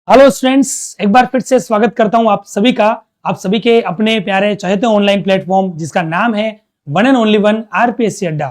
Hello students, एक बार फिर से स्वागत करता हूं आप सभी के अपने प्यारे चहेते ऑनलाइन प्लेटफॉर्म जिसका नाम है one and only one RPSC अड्डा।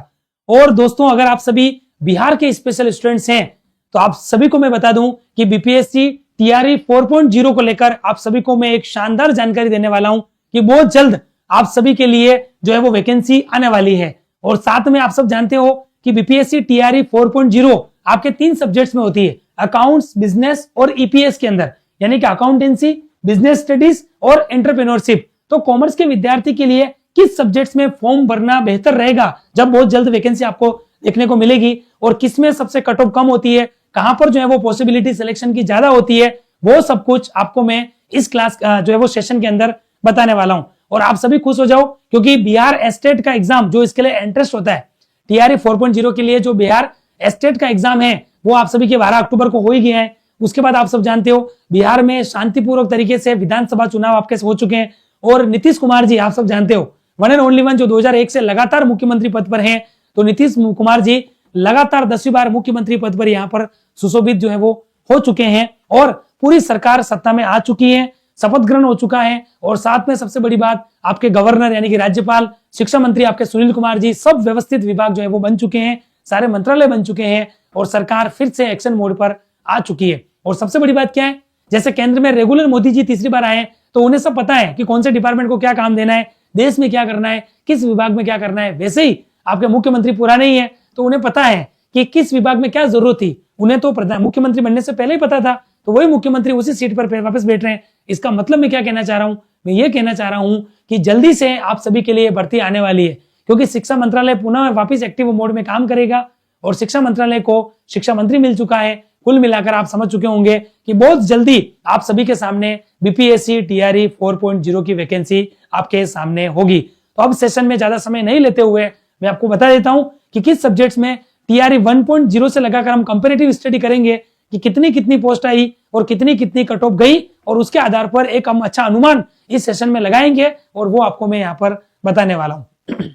और दोस्तों, अगर आप सभी बिहार के स्पेशल स्टूडेंट्स हैं तो आप सभी को मैं बता दूं कि बीपीएससी टीआरई 4.0 को लेकर आप सभी को मैं एक शानदार जानकारी देने वाला हूं कि बहुत जल्द आप सभी के लिए जो है वो वैकेंसी आने वाली है। और साथ में आप सब जानते हो कि बीपीएससी टीआरई 4.0 आपके 3 सब्जेक्ट्स में होती है, अकाउंट्स, बिजनेस और ईपीएस के अंदर, यानी कि अकाउंटेंसी, बिजनेस स्टडीज और एंटरप्रेन्योरशिप। तो कॉमर्स के विद्यार्थी के लिए किस सब्जेक्ट्स में फॉर्म भरना बेहतर रहेगा जब बहुत जल्द वैकेंसी आपको देखने को मिलेगी, और किसमें सबसे कट ऑफ कम होती है, कहां पर जो है वो पॉसिबिलिटी सिलेक्शन की ज्यादा होती है, वो सब कुछ आपको मैं इस क्लास जो है वो सेशन के अंदर बताने वाला हूं। और आप सभी खुश हो जाओ क्योंकि बिहार एस्टेट का एग्जाम जो इसके लिए इंटरेस्ट होता है, टीआरई 4.0 के लिए जो बिहार एस्टेट का एग्जाम है वो आप सभी के 12 अक्टूबर को हो ही गया है। उसके बाद आप सब जानते हो बिहार में शांतिपूर्वक तरीके से विधानसभा चुनाव आपके हो चुके हैं, और नीतीश कुमार जी आप सब जानते हो वन एंड ओनली वन जो 2001 से लगातार मुख्यमंत्री पद पर हैं, तो नीतीश कुमार जी लगातार 10वीं बार मुख्यमंत्री पद पर यहाँ पर सुशोभित जो है वो हो चुके हैं, और पूरी सरकार सत्ता में आ चुकी है, शपथ ग्रहण हो चुका है। और साथ में सबसे बड़ी बात, आपके गवर्नर यानी कि राज्यपाल, शिक्षा मंत्री आपके सुनील कुमार जी, सब व्यवस्थित विभाग जो है वो बन चुके हैं, सारे मंत्रालय बन चुके हैं, और सरकार फिर से एक्शन मोड पर आ चुकी है। और सबसे बड़ी बात क्या है, जैसे केंद्र में रेगुलर मोदी जी तीसरी बार आए तो उन्हें सब पता है कि कौन से डिपार्टमेंट को क्या काम देना है, देश में क्या करना है, किस विभाग में क्या करना है। वैसे ही आपके मुख्यमंत्री पुराने ही है तो उन्हें पता है कि किस विभाग में क्या जरूरत थी। उन्हें तो मुख्यमंत्री बनने से पहले ही पता था, तो वही मुख्यमंत्री उसी सीट पर वापस बैठ रहे हैं। इसका मतलब मैं क्या कहना चाह रहा हूं, मैं ये कहना चाह रहा हूं कि जल्दी से आप सभी के लिए भर्ती आने वाली है, क्योंकि शिक्षा मंत्रालय पुनः वापस एक्टिव मोड में काम करेगा, और शिक्षा मंत्रालय को शिक्षा मंत्री मिल चुका है। कुल मिलाकर आप समझ चुके होंगे कि बहुत जल्दी आप सभी के सामने बीपीएससी टीआरई 4.0 की वैकेंसी आपके सामने होगी। तो अब सेशन में ज्यादा समय नहीं लेते हुए मैं आपको बता देता हूं कि किस सब्जेक्ट्स में टीआरई 1.0 से लगाकर हम कंपैरेटिव स्टडी करेंगे कि कितनी कितनी पोस्ट आई और कितनी कितनी कट ऑफ गई, और उसके आधार पर एक हम अच्छा अनुमान इस सेशन में लगाएंगे, और वो आपको मैं यहाँ पर बताने वाला हूं।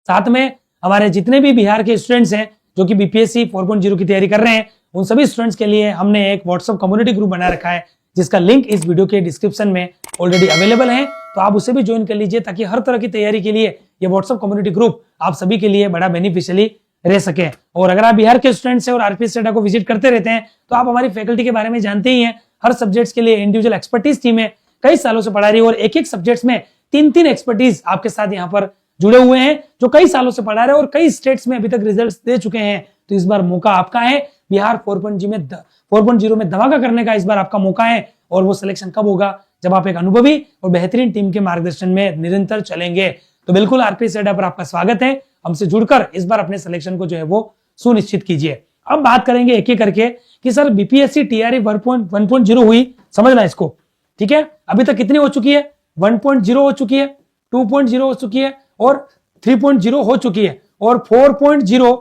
साथ में हमारे जितने भी बिहार के स्टूडेंट्स हैं जो कि बीपीएससी 4.0 की तैयारी कर रहे हैं, उन सभी स्टूडेंट्स के लिए हमने एक व्हाट्सएप कम्युनिटी ग्रुप बना रखा है, जिसका लिंक इस वीडियो के डिस्क्रिप्शन में ऑलरेडी अवेलेबल है, तो आप उसे भी ज्वाइन कर लीजिए, ताकि हर तरह की तैयारी के लिए ये व्हाट्सएप कम्युनिटी ग्रुप आप सभी के लिए बड़ा बेनिफिशियली रह सके। और अगर आप बिहार के स्टूडेंट्स हैं और आरपीएससी अड्डा को विजिट करते रहते हैं तो आप हमारी फैकल्टी के बारे में जानते ही हैं। हर सब्जेक्ट्स के लिए इंडिविजुअल एक्सपर्टीज टीम है, कई सालों से पढ़ा रही है, और एक एक सब्जेक्ट्स में 3-3 एक्सपर्टीज आपके साथ यहाँ पर जुड़े हुए हैं जो कई सालों से पढ़ा रहे हैं और कई स्टेट्स में अभी तक रिजल्ट्स दे चुके हैं। तो इस बार मौका आपका है, बिहार 4.0 में धमाका करने का इस बार आपका मौका है। और वो सिलेक्शन कब होगा, जब आप एक अनुभवी और बेहतरीन टीम के मार्गदर्शन में निरंतर चलेंगे। तो बिल्कुल आरपीएससी अड्डा पर आपका स्वागत है, हमसे जुड़कर इस बार अपने सिलेक्शन को जो है वो सुनिश्चित कीजिए। अब बात करेंगे एक एक करके कि सर बीपीएससी टीआरई 1.0 हुई, समझना इसको, ठीक है। अभी तक कितनी हो चुकी है, 1.0 हो चुकी है, 2.0 हो चुकी है, और 3.0 हो चुकी है, और 4.0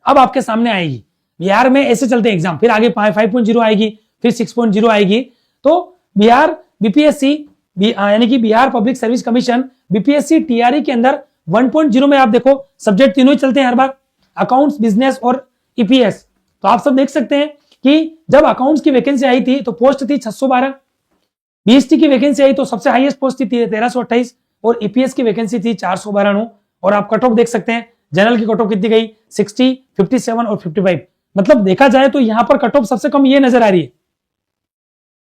अब आपके सामने आएगी। बिहार में ऐसे चलते एग्जाम, फिर आगे 5.0 आएगी, फिर 6.0 आएगी। तो बिहार बीपीएससी यानी कि Bihar public service commission BPSC TRE के अंदर 1.0 में आप देखो सब्जेक्ट तीनों ही चलते हैं हर बार, अकाउंट्स, बिजनेस और ईपीएस। तो आप सब देख सकते हैं कि जब अकाउंट्स की वैकेंसी आई थी तो पोस्ट थी 612, बीएसटी की वैकेंसी आई तो सबसे हाईएस्ट पोस्ट थी 1328, और ईपीएस की वैकेंसी थी 492। और आप कट ऑफ देख सकते हैं, जनरल की कट ऑफ कितनी गई, 60, 57 और 55। मतलब देखा जाए तो यहां पर कट ऑफ सबसे कम ये नजर आ रही है,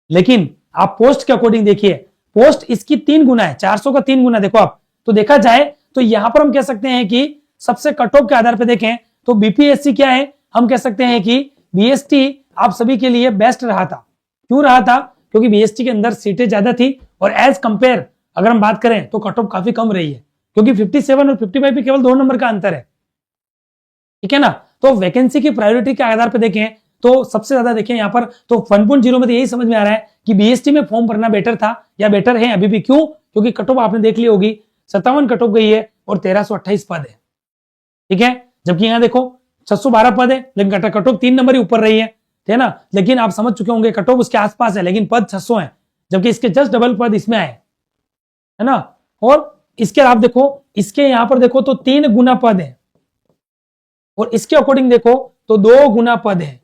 लेकिन आप पोस्ट के अकॉर्डिंग देखिए, पोस्ट इसकी 3 गुना है, 400 का 3 गुना देखो आप। तो देखा जाए तो यहां पर हम कह सकते हैं कि सबसे कट ऑफ के आधार पर देखें तो बीपीएससी क्या है, हम कह सकते हैं कि बीएसटी आप सभी के लिए बेस्ट रहा था। क्यों रहा था, क्योंकि बीएसटी के अंदर सीटें ज्यादा थी, और एज कंपेयर अगर हम बात करें तो कट ऑफ काफी कम रही है, क्योंकि 57 और 55 पे केवल 2 नंबर का अंतर है, ठीक है ना। तो वैकेंसी की प्रायोरिटी के आधार पर देखें तो सबसे ज्यादा देखें यहाँ पर, तो 1.0 में तो यही समझ में आ रहा है कि बीएसटी में फॉर्म भरना बेटर था या बेटर है अभी भी। क्यों, क्योंकि कट ऑफ आपने देख ली होगी, 57 कट ऑफ गई है और 1328 पद है, ठीक है। जबकि यहाँ देखो 612 पद है, लेकिन कट ऑफ 3 नंबर ही ऊपर रही है ना। लेकिन आप समझ चुके होंगे कट ऑफ उसके आसपास है, लेकिन पद 600 है, जबकि इसके जस्ट डबल पद इसमें आए, है ना। और इसके आप देखो, इसके यहां पर देखो तो 3 गुना पद है, और इसके अकॉर्डिंग देखो तो 2 गुना पद है।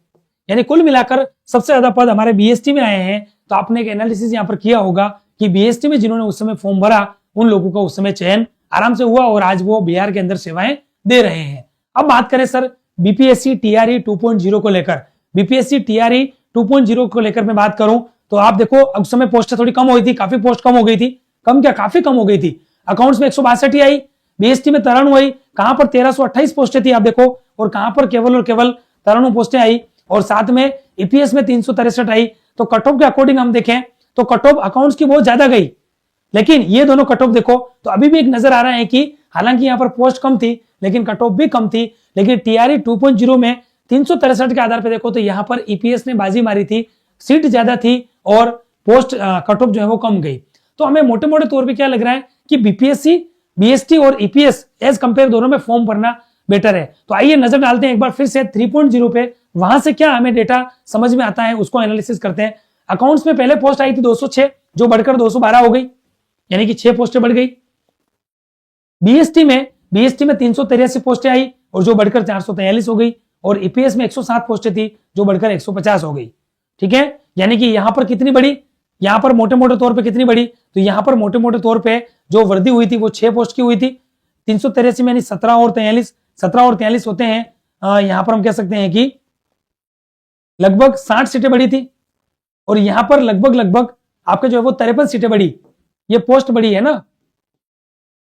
यानी कुल मिलाकर सबसे ज्यादा पद हमारे बीएसटी में आए हैं। तो आपने एक एनालिसिस यहाँ पर किया होगा कि बीएसटी में जिन्होंने उस समय फॉर्म भरा उन लोगों का उस समय चयन आराम से हुआ और आज वो बिहार के अंदर सेवाएं दे रहे हैं। अब बात करें सर बीपीएससी टीआरई 2.0 को लेकर, बीपीएससी टीआरई 2.0 को लेकर मैं बात करूं तो आप देखो उस समय पोस्टें थोड़ी कम हुई थी, काफी पोस्ट कम हो गई थी, कम क्या काफी कम हो गई थी। अकाउंट्स में 162 ही आई, बीएसटी में 93 हुई, कहां पर 1328 पोस्टें थी आप देखो, और कहां पर केवल और केवल 93 पोस्टें आई, और साथ में ईपीएस में 363 आई। तो कट ऑफ के अकॉर्डिंग हम देखें तो कट ऑफ अकाउंट्स की बहुत ज्यादा गई, लेकिन ये दोनों कट ऑफ देखो तो अभी भी एक नजर आ रहा है कि हालांकि यहाँ पर पोस्ट कम थी लेकिन कट ऑफ भी कम थी। लेकिन टीआरई 2.0 में 363 के आधार पर देखो तो यहाँ पर ईपीएस ने बाजी मारी थी, सीट ज्यादा थी और पोस्ट कट ऑफ जो है वो कम गई। तो हमें मोटे मोटे तौर पे क्या लग रहा है कि बीपीएससी, बीएसटी और ईपीएस एज कंपेयर दोनों में फॉर्म भरना बेटर है। तो आइए नजर डालते हैं एक बार फिर से 3.0 पे, वहां से क्या हमें डेटा समझ में आता है उसको एनालिसिस करते हैं। अकाउंट्स में पहले पोस्ट आई थी 206 जो बढ़कर 212 हो गई, यानी कि 6 पोस्टें बढ़ गई। बीएसटी में 383 पोस्टें आई और जो बढ़कर 443 हो गई, और ईपीएस में 107 पोस्टें थी जो बढ़कर 150 हो गई। ठीक है, यानी कि यहां पर कितनी बड़ी, यहां पर मोटे मोटे तौर पे कितनी बड़ी, तो यहां पर मोटे मोटे तौर पे जो वृद्धि हुई थी वो 6 पोस्ट की हुई थी। 383 में यानी 17 और 43 होते हैं। यहां पर हम कह सकते हैं कि लगभग 60 सीटें बढ़ी थी, और यहां पर लगभग आपके जो है वो 53 सीटें बढ़ी। ये पोस्ट बढ़ी है ना,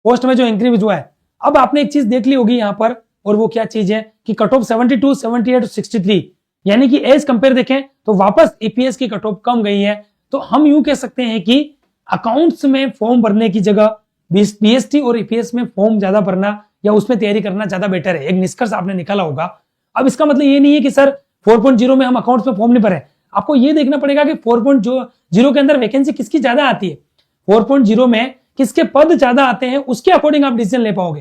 पोस्ट में जो इंक्रीज हुआ है। अब आपने एक चीज देख ली होगी यहां पर, और वो क्या चीज है कि कट ऑफ 72, 78, 63, यानी कि एज कंपेयर देखें तो वापस ईपीएस की कट ऑफ कम गई है। तो हम यूं कह सकते हैं कि अकाउंट्स में फॉर्म भरने की जगह बीएसटी और ईपीएस में फॉर्म ज्यादा भरना या उसमें तैयारी करना ज्यादा बेटर है। एक निष्कर्ष आपने निकाला होगा। अब इसका मतलब ये नहीं है कि सर 4.0 में हम अकाउंट्स में फॉर्म नहीं भरे, आपको ये देखना पड़ेगा कि 4.0 के अंदर वैकेंसी किसकी ज्यादा आती है, 4.0 में किसके पद ज्यादा आते हैं, उसके अकॉर्डिंग आप डिसीजन ले पाओगे।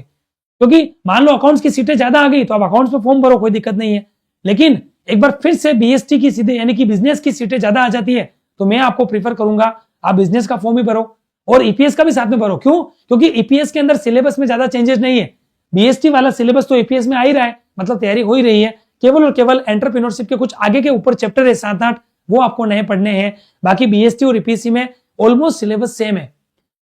क्योंकि मान लो अकाउंट्स की सीटें ज्यादा आ गई तो आप अकाउंट्स में फॉर्म भरो, कोई दिक्कत नहीं है। लेकिन एक बार फिर से बीएसटी की सीटें यानी कि बिजनेस की सीटें ज्यादा आ जाती है तो मैं आपको प्रीफर करूंगा आप बिजनेस का फॉर्म भी भरो और ईपीएस का भी साथ में भरो। क्यों? क्योंकि ईपीएस के अंदर सिलेबस में ज्यादा चेंजेस नहीं है, बीएसटी वाला सिलेबस तो ईपीएस में आ ही रहा है, मतलब तैयारी हो ही रही है। केवल और केवल एंटरप्रेन्योरशिप के कुछ आगे के ऊपर चैप्टर है 7-8, वो आपको नए पढ़ने हैं। बाकी बीएसटी और ईपीएससी में ऑलमोस्ट सिलेबस सेम है।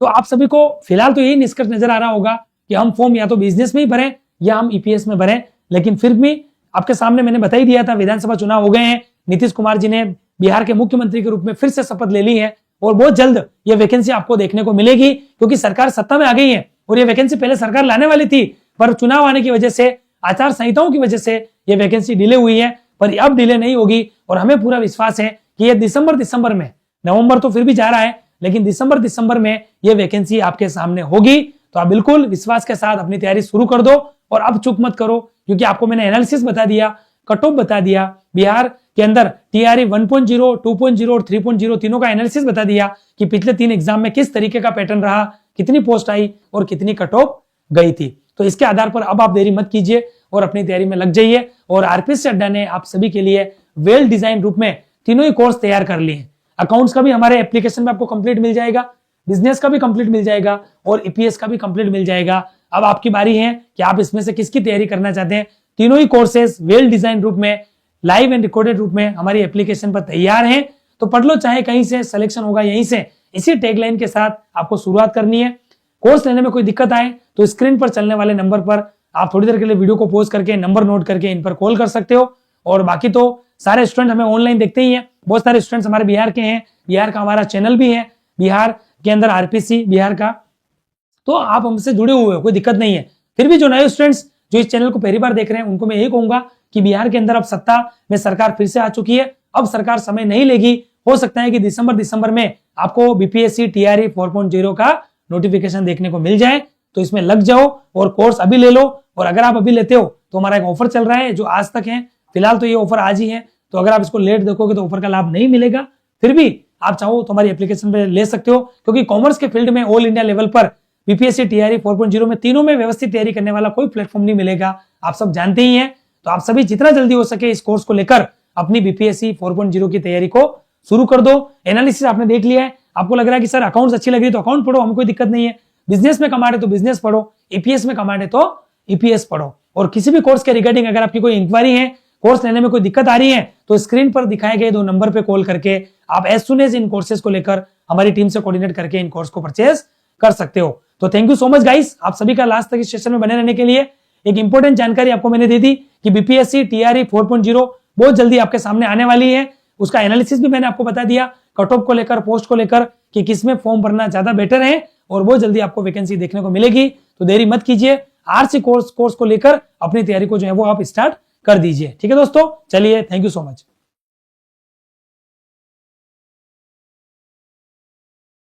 तो आप सभी को फिलहाल तो यही निष्कर्ष नजर आ रहा होगा कि हम फॉर्म या तो बिजनेस में ही भरें या हम ईपीएस में भरें। लेकिन फिर भी आपके सामने मैंने बता ही दिया था, विधानसभा चुनाव हो गए हैं, नीतीश कुमार जी ने बिहार के मुख्यमंत्री के रूप में फिर से शपथ ले ली है और बहुत जल्द ये वैकेंसी आपको देखने को मिलेगी, क्योंकि सरकार सत्ता में आ गई है। और ये वैकेंसी पहले सरकार लाने वाली थी, पर चुनाव आने की वजह से, आचार संहिताओं की वजह से ये वैकेंसी डिले हुई है, पर अब डिले नहीं होगी। और हमें पूरा विश्वास है कि ये दिसंबर में, नवंबर तो फिर भी जा रहा है, लेकिन दिसंबर में ये वैकेंसी आपके सामने होगी। तो आप बिल्कुल विश्वास के साथ अपनी तैयारी शुरू कर दो और अब चूक मत करो, क्योंकि आपको मैंने एनालिसिस बता दिया, कट ऑफ बता दिया, बिहार के अंदर टीआरई 1.0, 2.0 और 3.0 तीनों का एनालिसिस बता दिया कि पिछले 3 एग्जाम में किस तरीके का पैटर्न रहा, कितनी पोस्ट आई और कितनी कट ऑफ गई थी। तो इसके आधार पर अब आप देरी मत कीजिए और अपनी तैयारी में लग जाइए। और आरपीएससी अड्डा ने आप सभी के लिए वेल डिजाइन रूप में तीनों ही कोर्स तैयार कर लिए हैं। अकाउंट्स का भी हमारे एप्लीकेशन में आपको कंप्लीट मिल जाएगा, बिजनेस का भी कंप्लीट मिल जाएगा और ईपीएस का भी कंप्लीट मिल जाएगा। अब आपकी बारी है कि आप इसमें से किसकी तैयारी करना चाहते हैं। तीनों ही कोर्सेज वेल डिजाइन रूप में, लाइव एंड रिकॉर्डेड रूप में हमारी एप्लीकेशन पर तैयार हैं। तो पढ़ लो, चाहे कहीं से सिलेक्शन होगा यहीं से। इसी टैगलाइन के साथ आपको शुरुआत करनी है। कोर्स लेने में कोई दिक्कत आए तो स्क्रीन पर चलने वाले नंबर पर आप थोड़ी देर के लिए वीडियो को पॉज करके नंबर नोट करके इन पर कॉल कर सकते हो। और बाकी तो सारे स्टूडेंट हमें ऑनलाइन देखते ही हैं, बहुत सारे स्टूडेंट्स हमारे बिहार के हैं, बिहार का हमारा चैनल भी है बिहार के अंदर आरपीसी बिहार का, तो आप हमसे जुड़े हुए हो, कोई दिक्कत नहीं है। फिर भी जो नए स्टूडेंट्स जो इस चैनल को पहली बार देख रहे हैं उनको मैं यही कहूंगा कि बिहार के अंदर अब सत्ता में सरकार फिर से आ चुकी है। अब सरकार समय नहीं लेगी, हो सकता है कि दिसंबर में आपको बीपीएससी टीआरई 4.0 का नोटिफिकेशन देखने को मिल जाए। तो इसमें लग जाओ और कोर्स अभी ले लो। और अगर आप अभी लेते हो तो हमारा एक ऑफर चल रहा है जो आज तक है, फिलहाल तो ये ऑफर आज ही है। तो अगर आप इसको लेट देखोगे तो ऑफर का लाभ नहीं मिलेगा। फिर भी आप चाहो तो हमारी एप्लीकेशन पे ले सकते हो, क्योंकि कॉमर्स के फील्ड में ऑल इंडिया लेवल पर बीपीएससी टीआरई 4.0 में तीनों में व्यवस्थित तैयारी करने वाला कोई प्लेटफॉर्म नहीं मिलेगा, आप सब जानते ही हैं। तो आप सभी जितना जल्दी हो सके इस कोर्स को लेकर अपनी बीपीएससी 4.0 की तैयारी को शुरू कर दो। एनालिसिस आपने देख लिया है, आपको लग रहा है कि सर अकाउंट्स अच्छी लग रही है तो अकाउंट पढ़ो, हमें कोई दिक्कत नहीं है। बिजनेस में कमांड है तो बिजनेस पढ़ो, ईपीएस में कमांड है तो ईपीएस पढ़ो। और किसी भी कोर्स के रिगार्डिंग अगर आपकी कोई इंक्वायरी है कोर्स लेने में कोई दिक्कत आ रही है तो स्क्रीन पर दिखाए गए 2 नंबर पे कॉल करके आप एज सुन एज इन कोर्सेज को लेकर हमारी टीम से कोऑर्डिनेट करके इन कोर्स को परचेज कर सकते हो। तो thank you so much guys, आप सभी का लास्ट तक इस सेशन में बने रहने के लिए। एक इंपॉर्टेंट जानकारी आपको मैंने दे दी कि बीपीएससी टीआरई 4.0 बहुत जल्दी आपके सामने आने वाली है। उसका एनालिसिस भी मैंने आपको बता दिया, कट ऑफ को लेकर, पोस्ट को लेकर कि किसमें फॉर्म भरना ज्यादा बेटर है और बहुत जल्दी आपको वैकेंसी देखने को मिलेगी। तो देरी मत कीजिए, आरसी कोर्स को लेकर अपनी तैयारी को जो है वो आप स्टार्ट कर दीजिए। ठीक है दोस्तों, चलिए, थैंक यू सो मच।